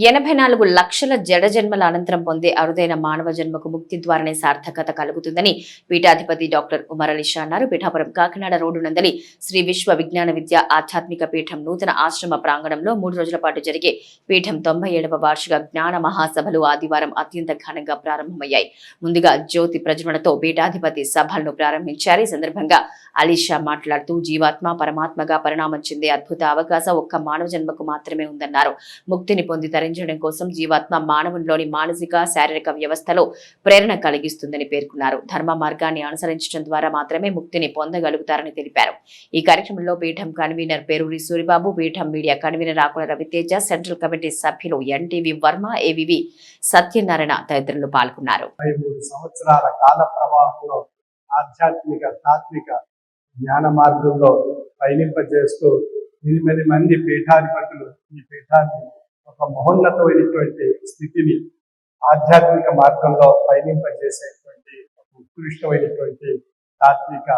84 లక్షల జడ జన్మల అనంతరం పొందే అరుదైన మానవ జన్మకు ముక్తి ద్వారానే సార్థకత కలుగుతుందని పీఠాధిపతి డాక్టర్ ఉమర్ అలీ షా అన్నారు. పీఠాపురం కాకినాడ రోడ్డు నందలి శ్రీ విశ్వ విజ్ఞాన విద్య ఆధ్యాత్మిక పీఠం నూతన ఆశ్రమ ప్రాంగణంలో 3 రోజుల పాటు జరిగే పీఠం 97వ వార్షిక జ్ఞాన మహాసభలు ఆదివారం అత్యంత ఘనంగా ప్రారంభమయ్యాయి. ముందుగా జ్యోతి ప్రజ్వలనతో పీఠాధిపతి సభలను ప్రారంభించారు. ఈ సందర్భంగా అలీ షా మాట్లాడుతూ జీవాత్మ పరమాత్మగా పరిణామం చెందే అద్భుత అవకాశం ఒక్క మానవ జన్మకు మాత్రమే ఉందన్నారు. ముక్తిని పొంది తరించడం కోసం జీవాత్మ మానవునిలోని మానసిక శారీరక వ్యవస్థలో ప్రేరణ కలిగిస్తుందని పేర్కొన్నారు. ధర్మ మార్గాన్ని అనుసరించడం ద్వారా మాత్రమే ముక్తిని పొందగలుగుతారని తెలిపారు. ఈ కార్యక్రమంలో పీఠం కన్వీనర్ పేరూరి సూరిబాబు, పీఠం మీడియా కన్వీనర్ ఆకుల రవితేజ, సెంట్రల్ కమిటీ సభ్యులు ఎన్టీవీ వర్మ, ఏవివి సత్యనారాయణ తదితరులు పాల్గొన్నారు. 3 సంవత్సరాల కాల ప్రవాహంలో ఆధ్యాత్మిక తాత్విక జ్ఞాన మార్గంలో పయనింపజేస్తూ 8 మంది పీఠాధిపతులు ఈ పీఠాన్ని ఒక మహోన్నతమైనటువంటి స్థితిని ఆధ్యాత్మిక మార్గంలో పయనింపజేసేటువంటి ఒక ఉత్కృష్టమైనటువంటి తాత్విక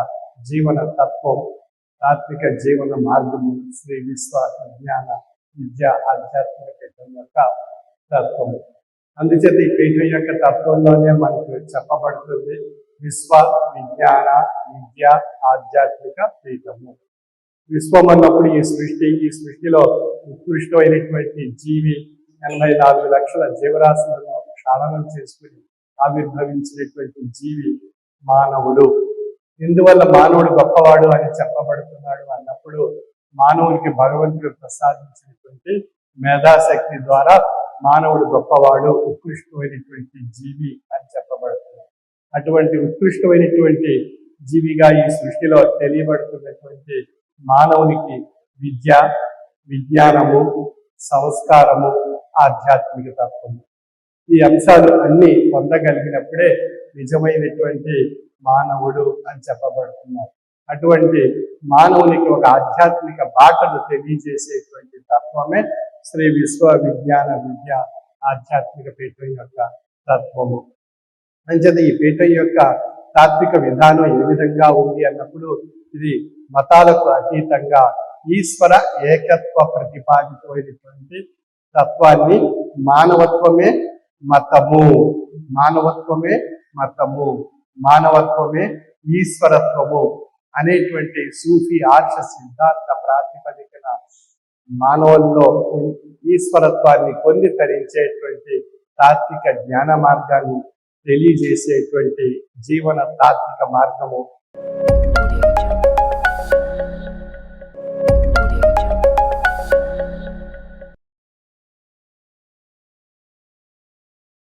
జీవన తత్వం, తాత్విక జీవన మార్గము శ్రీ విశ్వ విజ్ఞాన విద్య ఆధ్యాత్మిక పీఠం యొక్క తత్వము. అందుచేత ఈ పీఠం యొక్క తత్వంలోనే మనకు చెప్పబడుతుంది విశ్వ విజ్ఞాన విద్య ఆధ్యాత్మిక పీఠము. విశ్వం అన్నప్పుడు ఈ సృష్టిలో ఉత్కృష్టమైనటువంటి జీవి 84 లక్షల జీవరాశులను క్షాళనం చేసుకుని ఆవిర్భవించినటువంటి జీవి మానవుడు. ఇందువల్ల మానవుడు గొప్పవాడు అని చెప్పబడుతున్నాడు అన్నప్పుడు మానవునికి భగవంతుడు ప్రసాదించినటువంటి మేధాశక్తి ద్వారా మానవుడు గొప్పవాడు, ఉత్కృష్టమైనటువంటి జీవి అని చెప్పబడుతున్నాడు. అటువంటి ఉత్కృష్టమైనటువంటి జీవిగా ఈ సృష్టిలో తెలియబడుతున్నటువంటి మానవునికి విద్య, విజ్ఞానము, సంస్కారము, ఆధ్యాత్మిక తత్వము ఈ అంశాలు అన్ని పొందగలిగినప్పుడే నిజమైనటువంటి మానవుడు అని చెప్పబడుతున్నారు. అటువంటి మానవునికి ఒక ఆధ్యాత్మిక బాటను తెలియజేసేటువంటి తత్వమే శ్రీ విశ్వ విజ్ఞాన విద్య ఆధ్యాత్మిక పీఠం యొక్క తత్వము. అంచేత ఈ పీఠం యొక్క తాత్విక విధానం ఏ విధంగా ఉంది అన్నప్పుడు ఇది మతాలకు అతీతంగా ఈశ్వర ఏకత్వ ప్రతిపాదితమైనటువంటి తత్వాన్ని మానవత్వమే మతము, మానవత్వమే మతము, మానవత్వమే ఈశ్వరత్వము అనేటువంటి సూఫీ ఆర్ష సిద్ధాంత ప్రాతిపదికన మానవుల్లో ఈశ్వరత్వాన్ని పొంది తరించేటువంటి తాత్విక జ్ఞాన మార్గాన్ని తెలియజేసేటువంటి జీవన తాత్విక మార్గము